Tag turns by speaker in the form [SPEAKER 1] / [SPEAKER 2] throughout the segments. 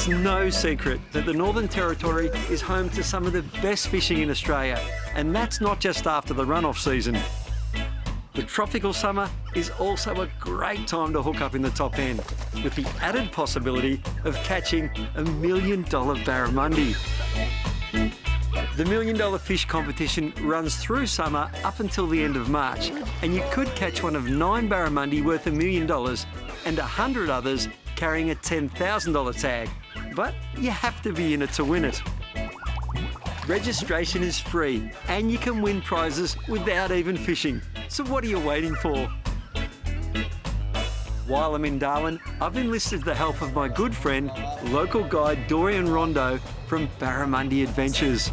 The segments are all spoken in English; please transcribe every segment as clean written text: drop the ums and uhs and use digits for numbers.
[SPEAKER 1] It's no secret that the Northern Territory is home to some of the best fishing in Australia, and that's not just after the runoff season. The tropical summer is also a great time to hook up in the top end, with the added possibility of catching $1 million barramundi. The $1 Million Fish competition runs through summer up until the end of March, and you could catch one of 9 barramundi worth $1 million and 100 others carrying a $10,000 tag. But you have to be in it to win it. Registration is free and you can win prizes without even fishing. So what are you waiting for? While I'm in Darwin, I've enlisted the help of my good friend, local guide Dorian Rondo from Barramundi Adventures.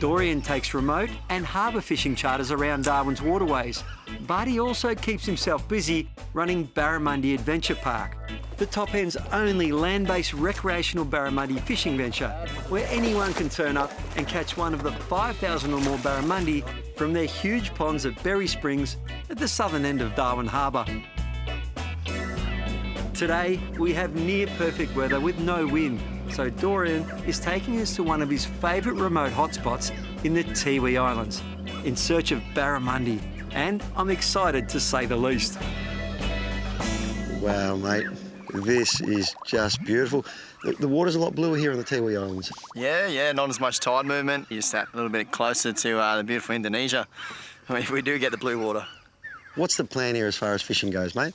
[SPEAKER 1] Dorian takes remote and harbour fishing charters around Darwin's waterways, but he also keeps himself busy running Barramundi Adventure Park, the top end's only land-based recreational barramundi fishing venture, where anyone can turn up and catch one of the 5,000 or more barramundi from their huge ponds at Berry Springs at the southern end of Darwin Harbour. Today, we have near perfect weather with no wind, so Dorian is taking us to one of his favourite remote hotspots in the Tiwi Islands, in search of barramundi, and I'm excited to say the least.
[SPEAKER 2] Wow, mate, this is just beautiful. The water's a lot bluer here on the Tiwi Islands.
[SPEAKER 3] Yeah, not as much tide movement. You're just that little bit closer to the beautiful Indonesia. I mean, we do get the blue water.
[SPEAKER 2] What's the plan here as far as fishing goes, mate?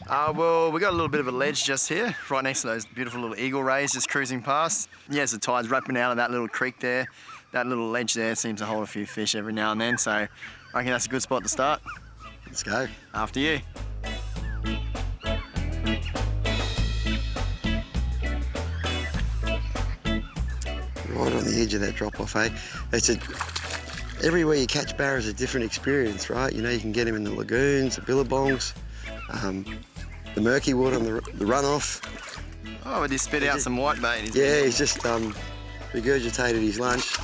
[SPEAKER 3] Well, we got a little bit of a ledge just here, right next to those beautiful little eagle rays just cruising past. Yes, the tide's wrapping out of that little creek there. That little ledge there seems to hold a few fish every now and then, so I reckon that's a good spot to start.
[SPEAKER 2] Let's go.
[SPEAKER 3] After you.
[SPEAKER 2] Right on the edge of that drop-off, eh? Everywhere you catch barra is a different experience, right? You know, you can get him in the lagoons, the billabongs, the murky water on the runoff.
[SPEAKER 3] Oh, did he spit out some whitebait?
[SPEAKER 2] He's just regurgitated his lunch.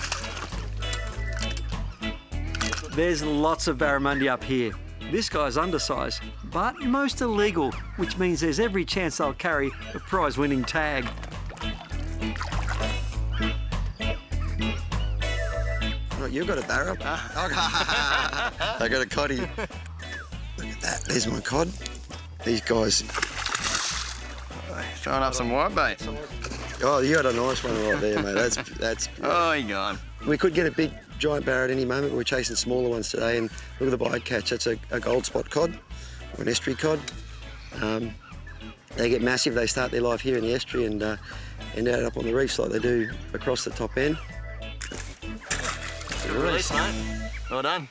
[SPEAKER 1] There's lots of barramundi up here. This guy's undersized, but most are legal, which means there's every chance they'll carry a prize-winning tag.
[SPEAKER 2] Right, you've got a barra. I got a coddy. Look at that. There's my cod. These guys.
[SPEAKER 3] Throwing up some whitebait.
[SPEAKER 2] Oh, you got a nice one right there, mate. That's.
[SPEAKER 3] Oh, you gone.
[SPEAKER 2] We could get a big giant barra at any moment, but we're chasing smaller ones today. And look at the bycatch. That's a gold spot cod, or an estuary cod. They get massive. They start their life here in the estuary and end up on the reefs like they do across the top end.
[SPEAKER 3] Good release, mate. Well done.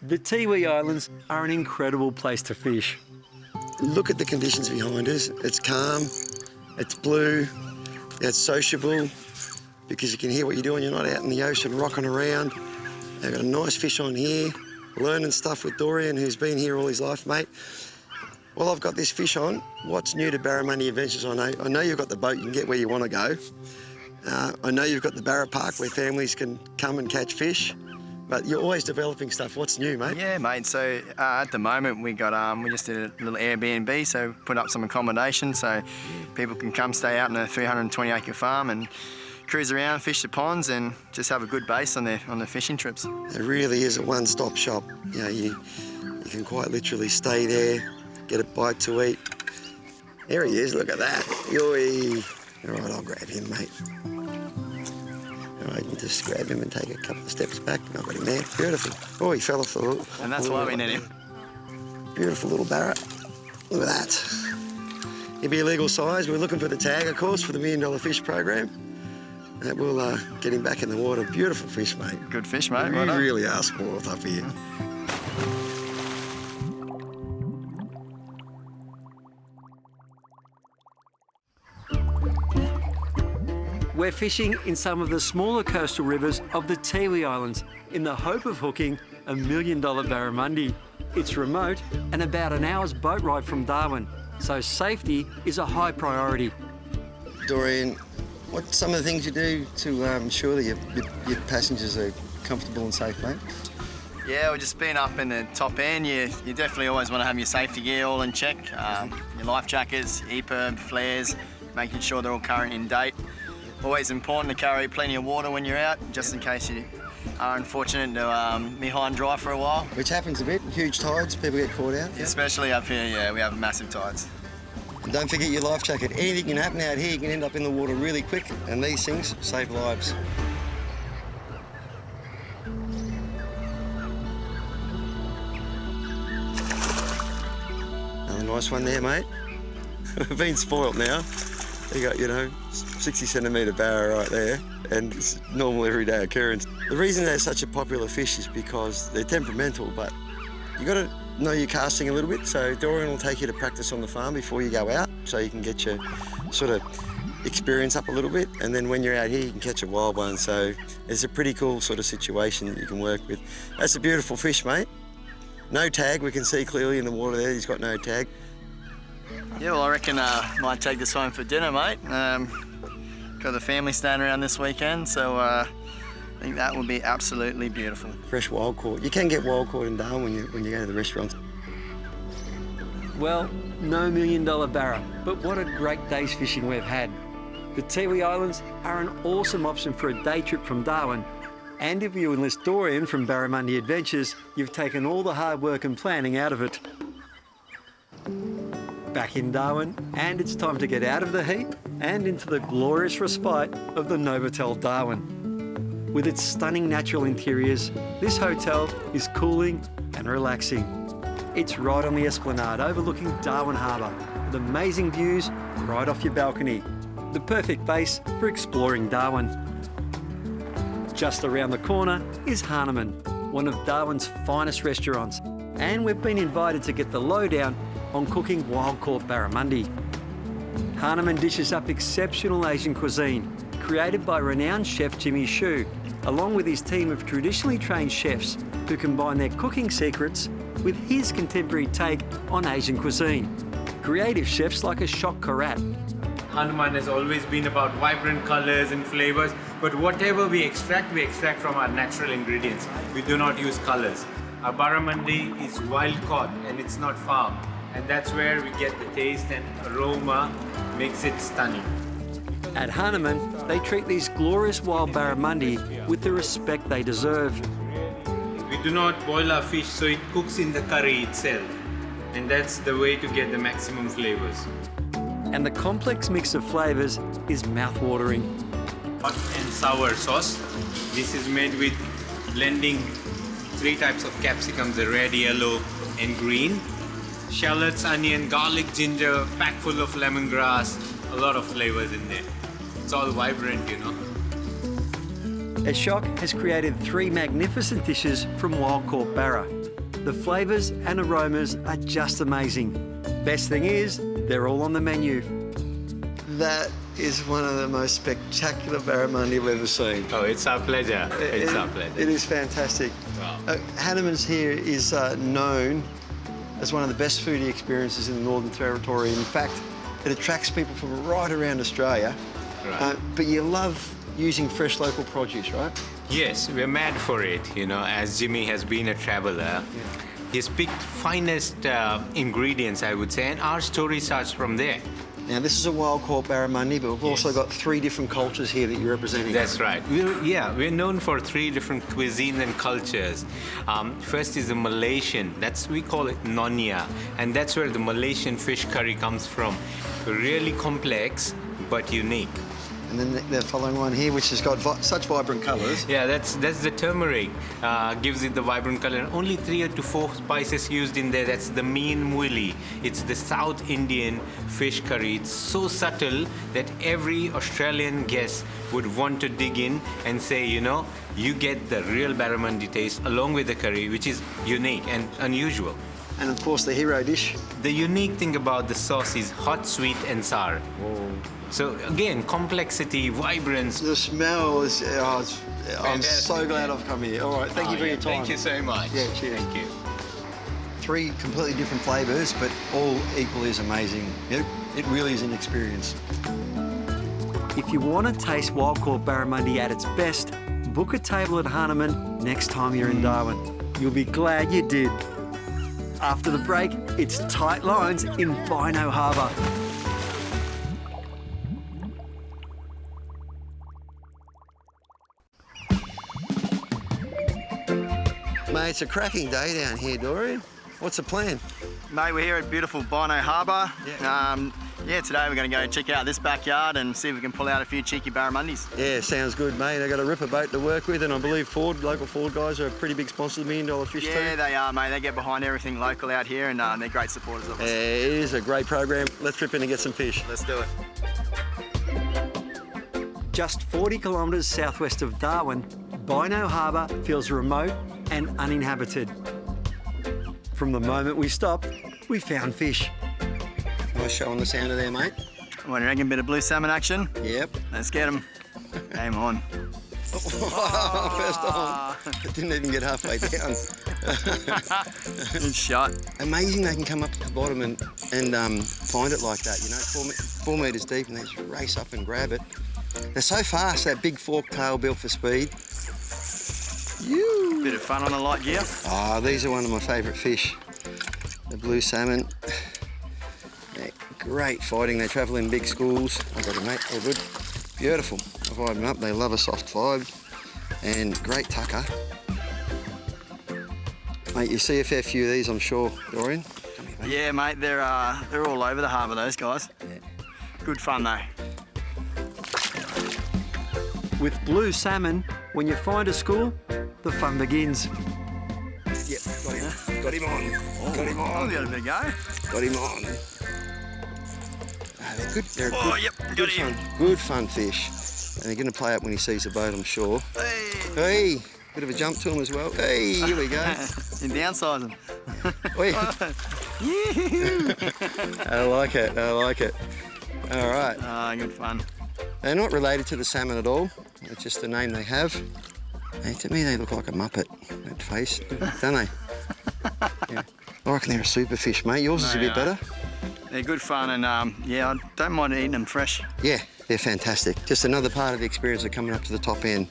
[SPEAKER 1] The Tiwi Islands are an incredible place to fish.
[SPEAKER 2] Look at the conditions behind us. It's calm, it's blue, it's sociable, because you can hear what you're doing. You're not out in the ocean rocking around. They've got a nice fish on here, learning stuff with Dorian, who's been here all his life, mate. Well, I've got this fish on. What's new to Barramundi Adventures? I know you've got the boat, you can get where you want to go. I know you've got the Barra Park where families can come and catch fish, but you're always developing stuff. What's new, mate?
[SPEAKER 3] Yeah, mate. So at the moment we just did a little Airbnb, so put up some accommodation so people can come stay out in a 320-acre farm and cruise around, fish the ponds, and just have a good base on their fishing trips.
[SPEAKER 2] It really is a one-stop shop. You know, you can quite literally stay there, get a bite to eat. There he is. Look at that. Yoy. All right, I'll grab him, mate. All right, just grab him and take a couple of steps back. I've got him there. Beautiful. Oh, he fell off the hook.
[SPEAKER 3] And that's why we need him.
[SPEAKER 2] Beautiful little barra. Look at that. He'll be a legal size. We're looking for the tag, of course, for the $1 Million Fish program. That will get him back in the water. Beautiful fish, mate.
[SPEAKER 3] Good fish, mate.
[SPEAKER 2] You really are spoiled up here.
[SPEAKER 1] We're fishing in some of the smaller coastal rivers of the Tiwi Islands in the hope of hooking a $1 million barramundi. It's remote and about an hour's boat ride from Darwin, so safety is a high priority.
[SPEAKER 2] Dorian, what's some of the things you do to ensure that your passengers are comfortable and safe, mate?
[SPEAKER 3] Yeah, well, just being up in the top end, you definitely always want to have your safety gear all in check. Your life jackets, Ep10, flares, making sure they're all current in date. Always important to carry plenty of water when you're out, just in case you are unfortunate to be high and dry for a while.
[SPEAKER 2] Which happens a bit, huge tides, people get caught out. Yeah.
[SPEAKER 3] Especially up here, yeah, we have massive tides.
[SPEAKER 2] And don't forget your life jacket. Anything can happen out here, you can end up in the water really quick, and these things save lives. Another nice one there, mate. We've been spoilt now. You got, 60 centimetre barra right there, and it's a normal everyday occurrence. The reason they're such a popular fish is because they're temperamental, but you got to know your casting a little bit. So Darwin will take you to practice on the farm before you go out, so you can get your sort of experience up a little bit, and then when you're out here you can catch a wild one. So it's a pretty cool sort of situation that you can work with. That's a beautiful fish, mate. No tag, we can see clearly in the water there, he's got no tag.
[SPEAKER 3] Yeah, well, I reckon I might take this home for dinner, mate. Got the family staying around this weekend, so I think that would be absolutely beautiful.
[SPEAKER 2] Fresh wild caught. You can get wild caught in Darwin when you go to the restaurants.
[SPEAKER 1] Well, no $1 million barra, but what a great day's fishing we've had. The Tiwi Islands are an awesome option for a day trip from Darwin. And if you enlist Dorian from Barramundi Adventures, you've taken all the hard work and planning out of it. Back in Darwin, and it's time to get out of the heat and into the glorious respite of the Novotel Darwin. With its stunning natural interiors, this hotel is cooling and relaxing. It's right on the esplanade overlooking Darwin Harbour, with amazing views right off your balcony. The perfect base for exploring Darwin. Just around the corner is Hahnemann, one of Darwin's finest restaurants, and we've been invited to get the lowdown on cooking wild-caught barramundi. Hahnemann dishes up exceptional Asian cuisine, created by renowned chef Jimmy Shu, along with his team of traditionally trained chefs who combine their cooking secrets with his contemporary take on Asian cuisine. Creative chefs like Ashok Karat.
[SPEAKER 4] Hahnemann has always been about vibrant colors and flavors, but whatever we extract from our natural ingredients. We do not use colors. Our barramundi is wild caught and it's not farmed. And that's where we get the taste and aroma, makes it stunning.
[SPEAKER 1] At Hahnemann, they treat these glorious wild barramundi with the respect they deserve.
[SPEAKER 4] We do not boil our fish so it cooks in the curry itself. And that's the way to get the maximum flavors.
[SPEAKER 1] And the complex mix of flavours is mouth-watering.
[SPEAKER 4] Hot and sour sauce. This is made with blending 3 types of capsicums, the red, yellow and green. Shallots, onion, garlic, ginger, pack full of lemongrass, a lot of flavors in there. It's all vibrant,
[SPEAKER 1] Ashok has created 3 magnificent dishes from wild-caught barra. The flavours and aromas are just amazing. Best thing is, they're all on the menu. That is one of the most spectacular barramundi we've ever seen.
[SPEAKER 4] Oh, it's our pleasure. It's our pleasure.
[SPEAKER 1] It is fantastic.
[SPEAKER 4] Wow.
[SPEAKER 1] Hahnemann's here is known as one of the best foodie experiences in the Northern Territory. In fact, it attracts people from right around Australia.
[SPEAKER 4] Right.
[SPEAKER 1] But you love using fresh local produce, right?
[SPEAKER 4] Yes, we're mad for it, as Jimmy has been a traveler. Yeah. He's picked finest ingredients, I would say, and our story starts from there.
[SPEAKER 1] Now, this is a wild-caught barramundi, but we've also got 3 different cultures here that you're representing.
[SPEAKER 4] That's right. We're known for 3 different cuisines and cultures. First is the Malaysian. We call it Nonya, and that's where the Malaysian fish curry comes from. Really complex, but unique.
[SPEAKER 1] And then the following one here, which has got such vibrant colours.
[SPEAKER 4] Yeah, that's the turmeric. Gives it the vibrant colour. Only 3 to 4 spices used in there. That's the Meen Muili. It's the South Indian fish curry. It's so subtle that every Australian guest would want to dig in and say, you get the real barramundi taste along with the curry, which is unique and unusual.
[SPEAKER 1] And of course, the hero dish.
[SPEAKER 4] The unique thing about the sauce is hot, sweet, and sour.
[SPEAKER 1] Whoa.
[SPEAKER 4] So again, complexity, vibrance.
[SPEAKER 1] The smell is. I'm so glad I've come here. All right, thank you for your time.
[SPEAKER 4] Thank you so much.
[SPEAKER 1] Yeah, cheers.
[SPEAKER 4] Thank you.
[SPEAKER 1] 3 completely different flavours, but all equally as amazing. It really is an experience. If you want to taste wild-caught barramundi at its best, book a table at Hahnemann next time you're in Darwin. You'll be glad you did. After the break, it's tight lines in Bono Harbor.
[SPEAKER 2] Mate, it's a cracking day down here, Dorian. What's the plan?
[SPEAKER 3] Mate, we're here at beautiful Bono Harbor. Today we're going to go check out this backyard and see if we can pull out a few cheeky barramundis.
[SPEAKER 2] Yeah, sounds good, mate. They've got a ripper boat to work with, and I believe local Ford guys are a pretty big sponsor of the $1 Million Fish too.
[SPEAKER 3] Yeah, they are, mate. They get behind everything local out here, and they're great supporters of us.
[SPEAKER 2] Yeah, it is a great program. Let's rip in and get some fish.
[SPEAKER 3] Let's do it.
[SPEAKER 1] Just 40 kilometres southwest of Darwin, Bono Harbor feels remote and uninhabited. From the moment we stopped, we found fish.
[SPEAKER 2] Nice show on the sounder there, mate.
[SPEAKER 3] What do you reckon? Bit of blue salmon action?
[SPEAKER 2] Yep.
[SPEAKER 3] Let's get them. Game on.
[SPEAKER 2] First on. It didn't even get halfway down.
[SPEAKER 3] Good shot.
[SPEAKER 2] Amazing they can come up to the bottom and find it like that, you know, 4 metres deep, and they just race up and grab it. They're so fast, that big forked tail built for speed.
[SPEAKER 3] Bit of fun on the light gear.
[SPEAKER 2] Oh, these are one of my favourite fish. The blue salmon. They're great fighting. They travel in big schools. I got them, mate. All good. Beautiful. I vibe them up. They love a soft vibe. And great tucker. Mate, you see a fair few of these, I'm sure, Dorian. Come here, mate.
[SPEAKER 3] Yeah, mate. They're all over the harbour, those guys.
[SPEAKER 2] Yeah.
[SPEAKER 3] Good fun though.
[SPEAKER 1] With blue salmon, when you find a school, the fun begins.
[SPEAKER 2] Yep, got him. Got him on. Got him
[SPEAKER 3] Oh,
[SPEAKER 2] on.
[SPEAKER 3] we had a big go.
[SPEAKER 2] Got him on. Ah, they're good. They're good.
[SPEAKER 3] Yep,
[SPEAKER 2] Good
[SPEAKER 3] got him.
[SPEAKER 2] fun. Good fun fish. And they're going to play up when he sees the boat, I'm sure.
[SPEAKER 3] Hey.
[SPEAKER 2] Hey, bit of a jump to him as well. Hey, here we go.
[SPEAKER 3] In downsizing.
[SPEAKER 2] Oi. I like it. I like it. All right.
[SPEAKER 3] Ah, good fun.
[SPEAKER 2] They're not related to the salmon at all. It's just the name they have. Hey, to me, they look like a muppet, that face, don't they? Yeah. I reckon they're a super fish, mate. Yours is a
[SPEAKER 3] They
[SPEAKER 2] bit
[SPEAKER 3] are.
[SPEAKER 2] better.
[SPEAKER 3] They're good fun, and yeah, I don't mind eating them fresh.
[SPEAKER 2] Yeah, they're fantastic. Just another part of the experience of coming up to the top end.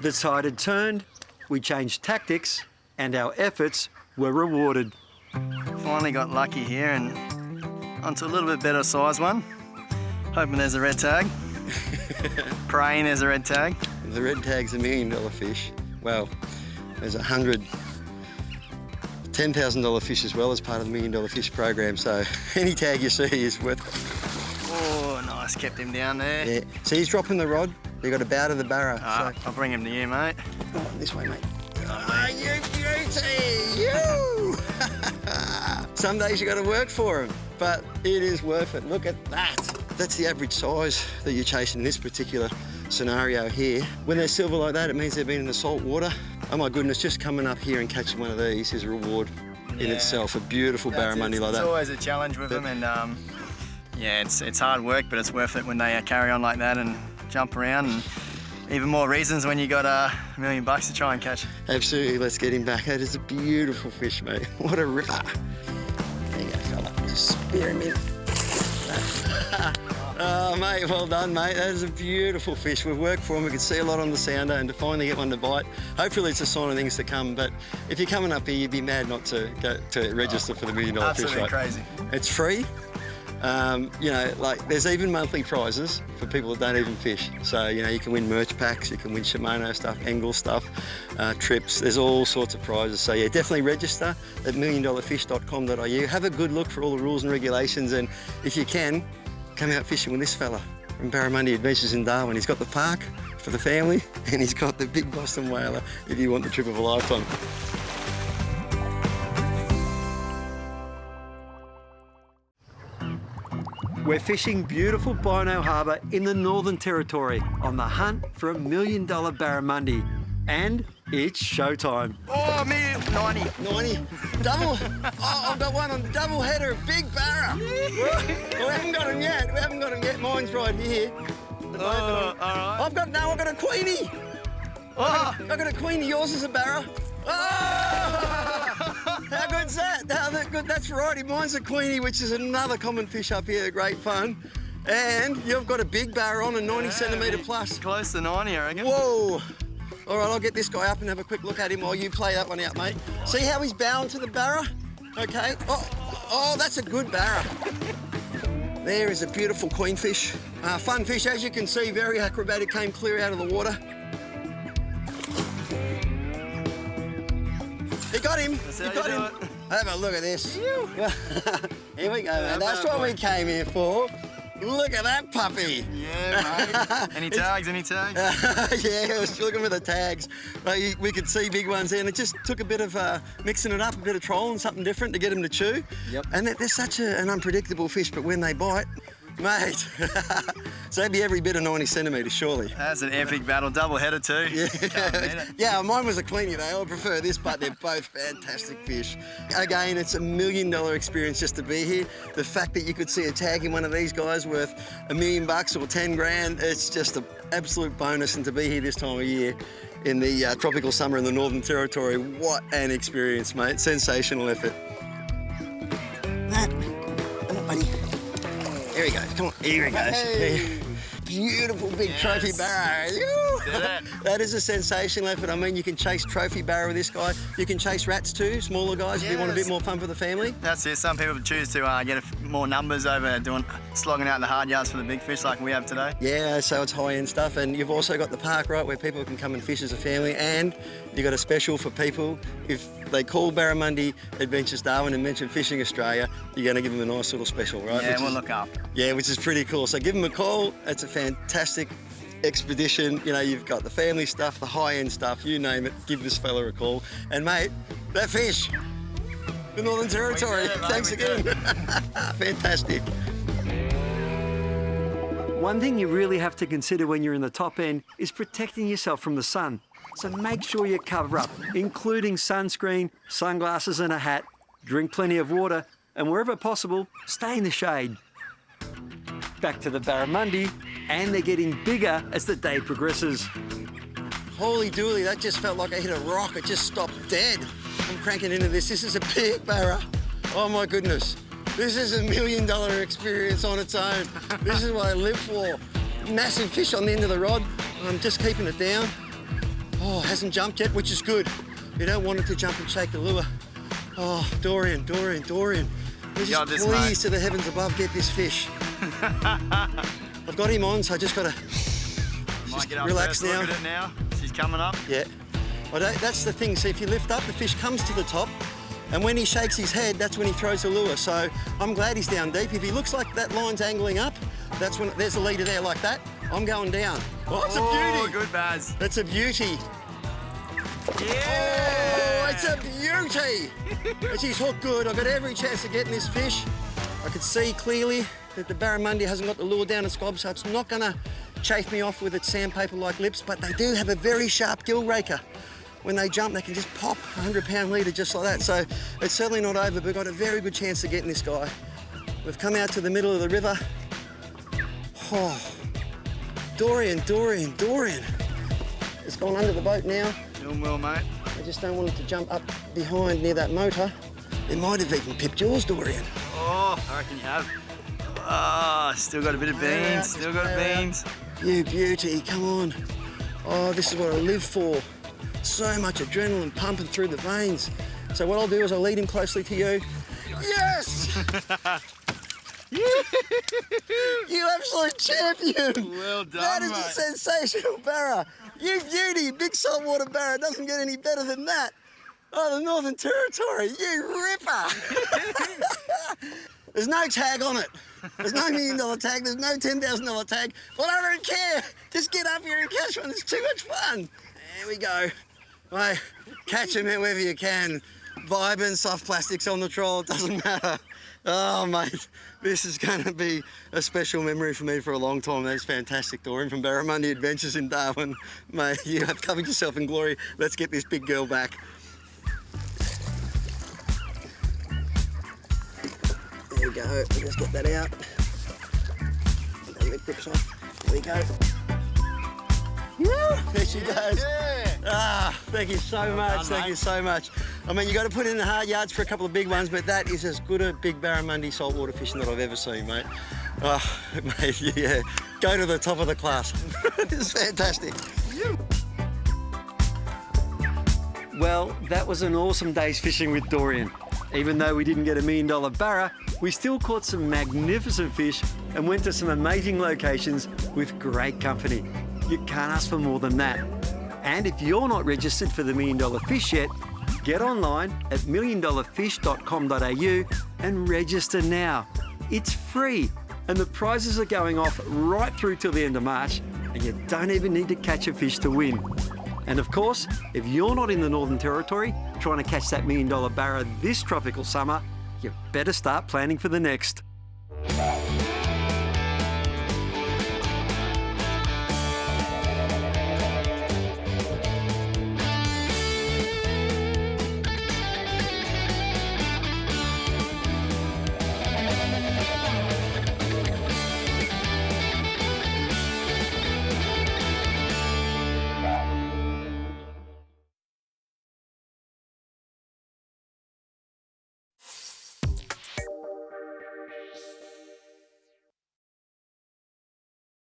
[SPEAKER 1] The tide had turned, we changed tactics, and our efforts were rewarded.
[SPEAKER 3] Finally got lucky here and onto a little bit better size one. Hoping there's a red tag. Praying there's a red tag.
[SPEAKER 2] The red tag's a $1 million fish. Well, there's 100 $10,000 fish as well as part of the $1 Million Fish program. So any tag you see is worth it.
[SPEAKER 3] Oh, nice. Kept him down there.
[SPEAKER 2] Yeah. So he's dropping the rod. You've got a bow to the barra.
[SPEAKER 3] Ah, I'll bring him to you, mate.
[SPEAKER 2] Oh, this way, mate. Ah, you beauty! You! Some days you got to work for them, but it is worth it. Look at that. That's the average size that you're chasing in this particular scenario here. When they're silver like that, it means they've been in the salt water. Oh my goodness, just coming up here and catching one of these is a reward in itself. A beautiful barramundi like
[SPEAKER 3] It's
[SPEAKER 2] that.
[SPEAKER 3] always a challenge with them, and yeah, it's hard work, but it's worth it when they carry on like that and jump around. And even more reasons when you got $1 million to try and catch.
[SPEAKER 2] Absolutely, let's get him back. That is a beautiful fish, mate. What a ripper. There you go, fella. Just spear him in. Oh, mate, well done, mate. That is a beautiful fish. We've worked for him. We could see a lot on the sounder, and to finally get one to bite, hopefully it's a sign of things to come. But if you're coming up here, you'd be mad not to go to register for the $1 Million Fish,
[SPEAKER 3] Absolutely
[SPEAKER 2] right?
[SPEAKER 3] crazy.
[SPEAKER 2] It's free. You know, like there's even monthly prizes for people that don't even fish. So, you know, you can win merch packs, you can win Shimano stuff, angle stuff, trips. There's all sorts of prizes. So yeah, definitely register at milliondollarfish.com.au. Have a good look for all the rules and regulations, and if you can, come out fishing with this fella from Barramundi Adventures in Darwin. He's got the park for the family, and he's got the big Boston whaler if you want the trip of a lifetime.
[SPEAKER 1] We're fishing beautiful Bono Harbor in the Northern Territory on the hunt for $1 million barramundi. And it's showtime.
[SPEAKER 3] Oh, me 90.
[SPEAKER 2] 90. Double. Oh, I've got one on double header, big barra. We haven't got him yet. We haven't got him yet. Mine's right here.
[SPEAKER 3] All right.
[SPEAKER 2] I've got a queenie.
[SPEAKER 3] Oh.
[SPEAKER 2] I've got a queenie. Yours is a barra. Oh! How good's that? How good? That's righty. Mine's a queenie, which is another common fish up here. Great fun. And you've got a big barra on, a 90 centimetre plus.
[SPEAKER 3] Close to 90, I reckon.
[SPEAKER 2] Whoa. All right, I'll get this guy up and have a quick look at him while you play that one out, mate. See how he's bowing to the barra? Okay. Oh, that's a good barra. There is a beautiful queenfish. Fun fish, as you can see, very acrobatic, came clear out of the water. You got him. You got him. Have a look at this. Here we go, man. That's what we came here for. Look at that puppy.
[SPEAKER 3] Yeah, mate. Any tags, any tags?
[SPEAKER 2] Yeah, I was looking for the tags. We could see big ones there, and it just took a bit of mixing it up, a bit of trolling, something different to get them to chew.
[SPEAKER 3] Yep.
[SPEAKER 2] And they're such an unpredictable fish, but when they bite, mate, so they'd be every bit of 90 centimetres, surely.
[SPEAKER 3] That's an epic battle, double header too.
[SPEAKER 2] Yeah, yeah, mine was a queenie though. I would prefer this, but they're both fantastic fish. Again, it's $1 million experience just to be here. The fact that you could see a tag in one of these guys worth $1 million or 10 grand, it's just an absolute bonus. And to be here this time of year in the tropical summer in the Northern Territory, what an experience, mate. Sensational effort. Matt, come on, buddy. Here he goes, come on, here he goes. Hey. Beautiful big trophy barra. That is a sensational effort. I mean, you can chase trophy barra with this guy. You can chase rats too, smaller guys, if you want a bit more fun for the family.
[SPEAKER 3] That's it. Some people choose to get more numbers over slogging out the hard yards for the big fish like we have today.
[SPEAKER 2] Yeah, so it's high-end stuff. And you've also got the park, right, where people can come and fish as a family. And you've got a special for people. If they call Barramundi Adventures Darwin and mention Fishing Australia, you're going to give them a nice little special, right?
[SPEAKER 3] Yeah, we'll look up.
[SPEAKER 2] Yeah, which is pretty cool. So give them a call. It's a fantastic expedition. You know, you've got the family stuff, the high-end stuff, you name it. Give this fella a call. And mate, that fish, the Northern Territory. Thanks again. Fantastic.
[SPEAKER 1] One thing you really have to consider when you're in the top end is protecting yourself from the sun. So make sure you cover up, including sunscreen, sunglasses and a hat. Drink plenty of water, and wherever possible, stay in the shade. Back to the barramundi, and they're getting bigger as the day progresses.
[SPEAKER 2] Holy dooly, that just felt like I hit a rock. It just stopped dead. I'm cranking into this. This is a big barra. Oh my goodness. This is $1 million experience on its own. This is what I live for. Massive fish on the end of the rod. I'm just keeping it down. Oh, hasn't jumped yet, which is good. You don't want it to jump and shake the lure. Oh, Dorian. Let's just please to the heavens above get this fish. I've got him on, so I just got to relax now.
[SPEAKER 3] Look at it now. She's coming up.
[SPEAKER 2] Yeah. Well, that's the thing. See, if you lift up, the fish comes to the top, and when he shakes his head, that's when he throws the lure. So I'm glad he's down deep. If he looks like that line's angling up, that's when there's a leader there like that. I'm going down. Oh, it's a beauty.
[SPEAKER 3] Good, Baz.
[SPEAKER 2] That's a beauty.
[SPEAKER 3] Yeah!
[SPEAKER 2] Oh, it's a beauty. She's hooked good. I've got every chance of getting this fish. I could see clearly that the barramundi hasn't got the lure down its gob, so it's not going to chafe me off with its sandpaper-like lips, but they do have a very sharp gill raker. When they jump, they can just pop a 100-pound leader just like that. So it's certainly not over, but we've got a very good chance of getting this guy. We've come out to the middle of the river. Oh, Dorian. It's gone under the boat now.
[SPEAKER 3] Doing well, mate.
[SPEAKER 2] I just don't want it to jump up behind near that motor. It might have even pipped yours, Dorian.
[SPEAKER 3] Oh, I reckon you have. Oh, still got a bit of beans.
[SPEAKER 2] You beauty, come on. Oh, this is what I live for. So much adrenaline pumping through the veins. So what I'll do is I'll lead him closely to you. Yes! You absolute champion!
[SPEAKER 3] Well done,
[SPEAKER 2] That is
[SPEAKER 3] mate.
[SPEAKER 2] a sensational barra. You beauty, big saltwater barra. Doesn't get any better than that. Oh, the Northern Territory, you ripper! There's no tag on it. There's no $1 million tag. There's no $10,000 tag. But I don't care. Just get up here and catch one. It's too much fun. There we go. Mate, catch them however you can. Vibing, soft plastics on the troll, it doesn't matter. Oh, mate, this is going to be a special memory for me for a long time. That's fantastic, Dorian, from Barramundi Adventures in Darwin. Mate, you have covered yourself in glory. Let's get this big girl back. There we go. We'll just get that out. Get that lip grips off. There we go. Woo! There she goes.
[SPEAKER 3] Yeah.
[SPEAKER 2] Ah, thank you so much. Thank you so much. I mean, you got to put in the hard yards for a couple of big ones, but that is as good a big barramundi saltwater fishing that I've ever seen, mate. Oh, mate, yeah. Go to the top of the class. It's fantastic.
[SPEAKER 1] Well, that was an awesome day's fishing with Dorian. Even though we didn't get $1 million barra, we still caught some magnificent fish and went to some amazing locations with great company. You can't ask for more than that. And if you're not registered for the $1 Million Fish yet, get online at milliondollarfish.com.au and register now. It's free, and the prizes are going off right through till the end of March, and you don't even need to catch a fish to win. And of course, if you're not in the Northern Territory trying to catch that $1 million barra this tropical summer, you better start planning for the next.